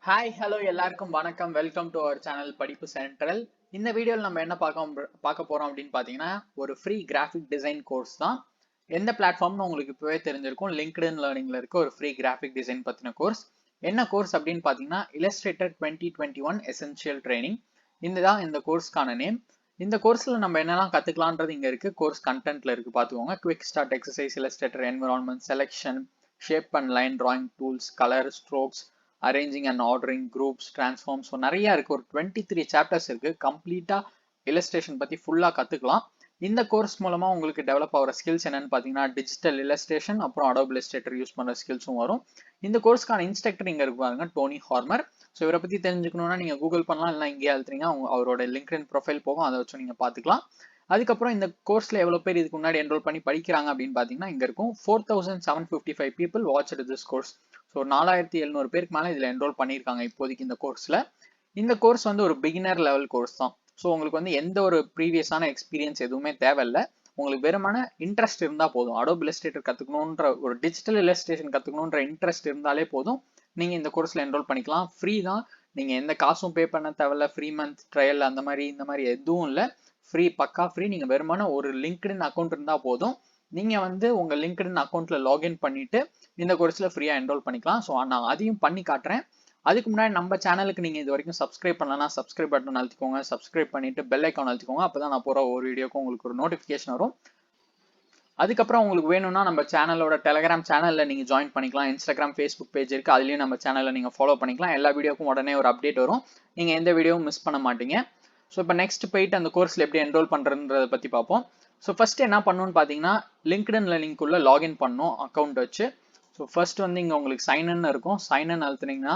Hi hello எல்லாருக்கும் வணக்கம். Welcome to our channel படிப்பு சென்ட்ரல். இந்த வீடியோவில் நம்ம என்ன பார்க்க போறோம் அப்படின்னு பார்த்தீங்கன்னா, ஒரு ஃப்ரீ கிராஃபிக் டிசைன் கோர்ஸ் தான். எந்த பிளாட்ஃபார்ம்னு உங்களுக்கு இப்போவே தெரிஞ்சிருக்கும். லிங்க்டின் லேர்னிங்ல இருக்க ஒரு ஃப்ரீ கிராஃபிக் டிசைன் பற்றின கோர்ஸ். என்ன கோர்ஸ் அப்படின்னு பார்த்தீங்கன்னா, இல்லஸ்ட்ரேட்டர் 2021 எசென்ஷியல் ட்ரைனிங். இதுதான் இந்த கோர்ஸ்க்கான நேம். இந்த கோர்ஸ்ல நம்ம என்னெல்லாம் கத்துக்கலான்றது இங்க இருக்கு. கோர்ஸ் கண்டென்ட்ல இருக்கு பார்த்துக்கோங்க. Quick start exercise, illustrator environment, selection, shape and line drawing tools, colour, strokes, arranging and ordering, groups, transforms, so நிறைய இருக்கு. ஒரு 23 சாப்டர்ஸ் இருக்கு. கம்ப்ளீட்டா இல்லஸ்ட்ரேஷன் பத்தி ஃபுல்லா கத்துக்கலாம். இந்த கோர்ஸ் மூலமா உங்களுக்கு டெவலப் ஆகிற ஸ்கில்ஸ் என்னன்னு பாத்தீங்கன்னா, டிஜிட்டல் இல்லஸ்ட்ரேஷன், அப்புறம் அடோப் இல்லஸ்ட்ரேட்டர் யூஸ் பண்ற ஸ்கில்ஸும் வரும். இந்த கோர்ஸ்க்கான இன்ஸ்ட்ரக்டர் இங்க இருப்பாங்க, டோனி ஹார்மர். ஸோ இவரை பத்தி தெரிஞ்சுக்கணும்னா நீங்க கூகுள் பண்ணலாம், இல்லை இங்கே அழுத்துறீங்க அவரோட லிங்க்டின் ப்ரொஃபைல் போகும், அதை வச்சு நீங்க பாத்துக்கலாம். அதுக்கப்புறம் இந்த கோர்ஸ்ல எவ்வளவு பேர் இதுக்கு முன்னாடி என்ரோல் பண்ணி படிக்கிறாங்க அப்படின்னு பாத்தீங்கன்னா, இங்க இருக்கும் 4755 people watched this course. So 4700 பேருக்கு மேல இதுல என்ரோல் பண்ணியிருக்காங்க இப்போதைக்கு இந்த கோர்ஸ்ல. இந்த கோர்ஸ் வந்து ஒரு பிகினர் லெவல் கோர்ஸ் தான். ஸோ உங்களுக்கு வந்து எந்த ஒரு ப்ரீவியஸான எக்ஸ்பீரியன்ஸ் எதுவுமே தேவையில்லை. உங்களுக்கு வெறுமான இன்ட்ரெஸ்ட் இருந்தா போதும். அடோப் இல்லஸ்ட்ரேட்டர் கத்துக்கணுன்ற ஒரு டிஜிட்டல் இல்லஸ்ட்ரேஷன் கத்துக்கணுன்ற இன்ட்ரெஸ்ட் இருந்தாலே போதும், நீங்க இந்த கோர்ஸ்ல என்ரோல் பண்ணிக்கலாம். ஃப்ரீ தான். நீங்க எந்த காசும் பே பண்ண தேவையில்ல. ஃப்ரீ மந்த் ட்ரையல் அந்த மாதிரி இந்த மாதிரி எதுவும் இல்லை. ஃப்ரீ, பக்கா ஃப்ரீ. நீங்க வெறுமான ஒரு லிங்க்டின் அக்கௌண்ட் இருந்தா போதும். நீங்க வந்து உங்க லிங்க்டின் அக்கௌண்ட்ல லாகின் பண்ணிட்டு இந்த கோர்ஸ்ல ஃப்ரீயா என்ரோல் பண்ணிக்கலாம். ஸோ நான் அதையும் பண்ணி காட்டுறேன். அதுக்கு முன்னாடி நம்ம சேனலுக்கு நீங்க இது வரைக்கும் சப்ஸ்கிரைப் பண்ணலன்னா சப்ஸ்கிரைப் பட்டன் அழுத்திக்கோங்க. சப்ஸ்கிரைப் பண்ணிட்டு பெல் ஐக்கான் அழுத்திக்கோங்க. அப்பதான் நான் போற ஒரு வீடியோக்கும் உங்களுக்கு ஒரு நோட்டிபிகேஷன் வரும். அதுக்கப்புறம் உங்களுக்கு வேணும்னா நம்ம சேனலோட டெலிகிராம் சேனல்ல நீங்க ஜாயின் பண்ணிக்கலாம். இன்ஸ்டாகிராம், ஃபேஸ்புக் பேஜ் இருக்கு, அதுலயும் நம்ம சேனல்ல நீங்க ஃபாலோ பண்ணிக்கலாம். எல்லா வீடியோக்கும் உடனே ஒரு அப்டேட் வரும். நீங்க எந்த வீடியோவும் மிஸ் பண்ண மாட்டீங்க. ஸோ இப்போ நெக்ஸ்ட் போயிட்டு அந்த கோர்ஸ்ல எப்படி என்ரோல் பண்றதுன்றத பத்தி பார்ப்போம். ஸோ ஃபர்ஸ்ட் என்ன பண்ணணும்னு பாத்தீங்கன்னா, லிங்க்டின் லிங்க்குள்ள லாகின் பண்ணணும் அக்கௌண்ட் வச்சு. ஸோ ஃபர்ஸ்ட் வந்து இங்க உங்களுக்கு சைன் இருக்கும். சைன் அழுத்துனீங்கன்னா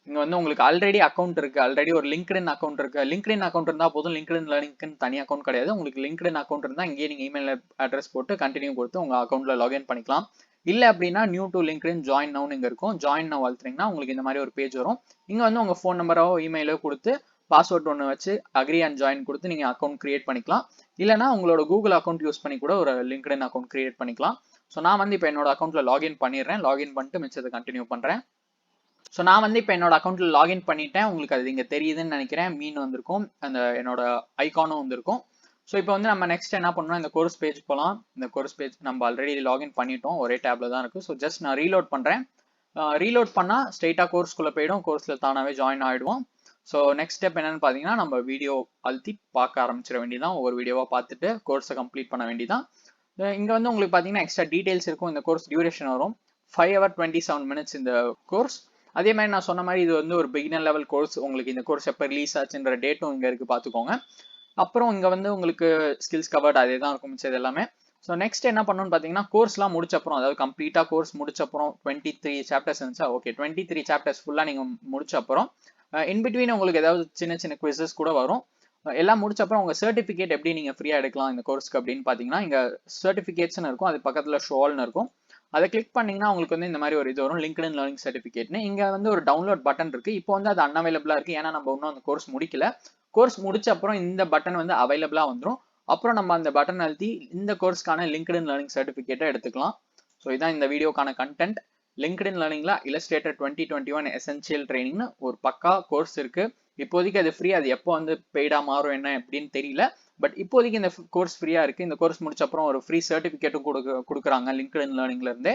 இங்க வந்து உங்களுக்கு ஆல்ரெடி அக்கௌண்ட் இருக்கு, ஆல்ரெடி ஒரு லிங்க்டின் அக்கௌண்ட் இருக்கு. லிங்க்டின் அக்கௌண்ட் இருந்தா போதும். லிங்க்டின் லேர்னிங்க்கு தனி அக்கௌண்ட் கிடையாது. உங்களுக்கு லிங்க்டின் அக்கௌண்ட் இருந்தா இங்கே நீங்க இமெயில் அட்ரஸ் போட்டு கண்டினியூ கொடுத்து உங்க அக்கௌண்ட்ல லாகின் பண்ணிக்கலாம். இல்ல அப்படின்னா நியூ டு லிங்க்டின் ஜாயின் நவுன்னு இங்க இருக்கும். ஜாயின் நவ் அழுத்துனீங்கன்னா உங்களுக்கு இந்த மாதிரி ஒரு பேஜ் வரும். இங்க வந்து உங்க ஃபோன் நம்பரோ இமெயிலோ கொடுத்து பாஸ்வேர்ட் ஒன்று வச்சு அக்ரி அண்ட் ஜாயின் கொடுத்து நீங்க அக்கௌண்ட் கிரியேட் பண்ணிக்கலாம். இல்லைனா உங்களோட கூகுள் அக்கௌண்ட் யூஸ் பண்ணி கூட ஒரு லிங்க்டின் அக்கௌண்ட் கிரியேட் பண்ணிக்கலாம். ஸோ நான் வந்து இப்போ என்னோட அக்கௌண்ட்ல லாகின் பண்ணிடுறேன். லாகின் பண்ணிட்டு மிச்சத்தை கண்டினியூ பண்றேன். ஸோ நான் வந்து இப்போ என்னோட அக்கௌண்ட்ல லாகின் பண்ணிட்டேன். உங்களுக்கு அது இங்கே தெரியுதுன்னு நினைக்கிறேன். மீன் வந்திருக்கும், அந்த என்னோட ஐகானும் வந்திருக்கும். ஸோ இப்போ வந்து நம்ம நெக்ஸ்ட் என்ன பண்ணணும், இந்த கோர்ஸ் பேஜ் போகலாம். இந்த கோர்ஸ் பேஜ் நம்ம ஆல்ரெடி லாகின் பண்ணிட்டோம், ஒரே டேப்ல தான் இருக்கு. ஸோ ஜஸ்ட் நான் ரீலோட் பண்றேன். ரீலோட் பண்ணா ஸ்ட்ரெயிட்டா கோர்ஸ்குள்ள போயிடும். கோர்ஸ்ல தானாவே ஜாயின் ஆயிடுவோம். ஸோ நெக்ஸ்ட் ஸ்டெப் என்னன்னு பாத்தீங்கன்னா, நம்ம வீடியோ அழுத்தி பார்க்க ஆரம்பிச்சிட வேண்டியதான். ஒவ்வொரு வீடியோவா பார்த்துட்டு கோர்ஸை கம்ப்ளீட் பண்ண வேண்டியதான். இங்க வந்து உங்களுக்கு பாத்தீங்கன்னா எக்ஸ்ட்ரா டீடைல்ஸ் இருக்கும். இந்த கோர்ஸ் டியூரேஷன் வரும் 5 hours 27 minutes இந்த கோர்ஸ். அதே மாதிரி நான் சொன்ன மாதிரி இது வந்து ஒரு பிகினர் லெவல் கோர்ஸ். உங்களுக்கு இந்த கோர்ஸ் எப்போ ரிலீஸ் ஆச்சுன்ற டேட்டும் இங்க இருக்கு, பாத்துக்கோங்க. அப்புறம் இங்க வந்து உங்களுக்கு ஸ்கில்ஸ் கவர்ட் அதே தான் இருக்கும், மிச்சது எல்லாமே. ஸோ நெக்ஸ்ட் என்ன பண்ணணும்னு பாத்தீங்கன்னா, கோர்ஸ்லாம் முடிச்சப்பறம், அதாவது கம்ப்ளீட்டா கோர்ஸ் முடிச்சப்பறம் 23 சாப்டர்ஸ் இருந்துச்சா, ஓகே 23 சாப்டர்ஸ் ஃபுல்லா நீங்க முடிச்ச அப்புறம் இன்பிட்வீன் உங்களுக்கு ஏதாவது சின்ன சின்ன குவிசஸ் கூட வரும். எல்லாம் முடிச்சப்பறம் உங்க சர்டிபிகேட் எப்படி நீங்க ஃப்ரீயா எடுக்கலாம் இந்த கோர்ஸ்க்கு அப்படின்னு பாத்தீங்கன்னா, இங்க சர்டிபிகேட்ஸ்னு இருக்கும், அது பக்கத்துல ஷோல்னு இருக்கும். அதை கிளிக் பண்ணீங்கன்னா உங்களுக்கு வந்து இந்த மாதிரி ஒரு இது வரும், லிங்க்டின் லேர்னிங் சர்டிபிகேட்னு. இங்க வந்து ஒரு டவுன்லோட் பட்டன் இருக்கு. இப்போ வந்து அது அன்அவைலபிளா இருக்கு, ஏன்னா நம்ம இன்னும் அந்த கோர்ஸ் முடிக்கல. கோர்ஸ் முடிச்ச அப்புறம் இந்த பட்டன் வந்து அவைலபிளா வந்துடும். அப்புறம் நம்ம அந்த பட்டன் அழுத்தி இந்த கோர்ஸ்க்கான லிங்க்டின் லேர்னிங் சர்டிபிகேட்டை எடுத்துக்கலாம். ஸோ இதான் இந்த வீடியோக்கான கண்டென்ட். லிங்க்டின் லேர்னிங்ல இல்லஸ்ட்ரேட்டர் 2021 எசென்ஷியல் ட்ரைனிங்னு ஒரு பக்கா கோர்ஸ் இருக்கு. இப்போதைக்கு அது ஃப்ரீ. அது எப்போ வந்து பெய்டா மாறும் என்ன எப்படின்னு தெரியல. பட் இப்போதைக்கு இந்த கோர்ஸ் ஃப்ரீயா இருக்கு. இந்த கோர்ஸ் முடிச்ச அப்புறம் ஒரு ஃப்ரீ சர்டிபிகேட்டும் கொடுக்குறாங்க லிங்க்டின் லேர்னிங்ல இருந்து.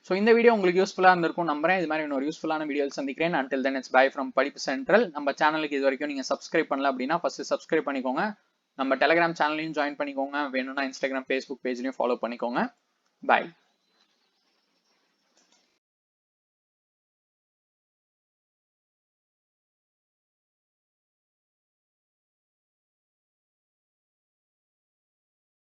ஸோ இந்த வீடியோ உங்களுக்கு யூஸ்ஃபுல்லா இருந்திருக்கும் நம்புறேன். இது மாதிரி இன்னொரு யூஸ்ஃபுல்லான வீடியோ சந்திக்கிறேன். Until then it's by from படிப்பு சென்ட்ரல். நம்ம சேனலுக்கு இது வரைக்கும் நீங்க சப்ஸ்கிரைப் பண்ணல அப்படின்னா ஃபர்ஸ்ட் சப்ஸ்கிரைப் பண்ணிக்கோங்க. நம்ம டெலிகிராம் சேனலையும் ஜாயின் பண்ணிக்கோங்க. வேணும்னா இன்ஸ்டாகிராம், ஃபேஸ்புக் பேஜ்லயும் ஃபாலோ பண்ணிக்கோங்க. பை.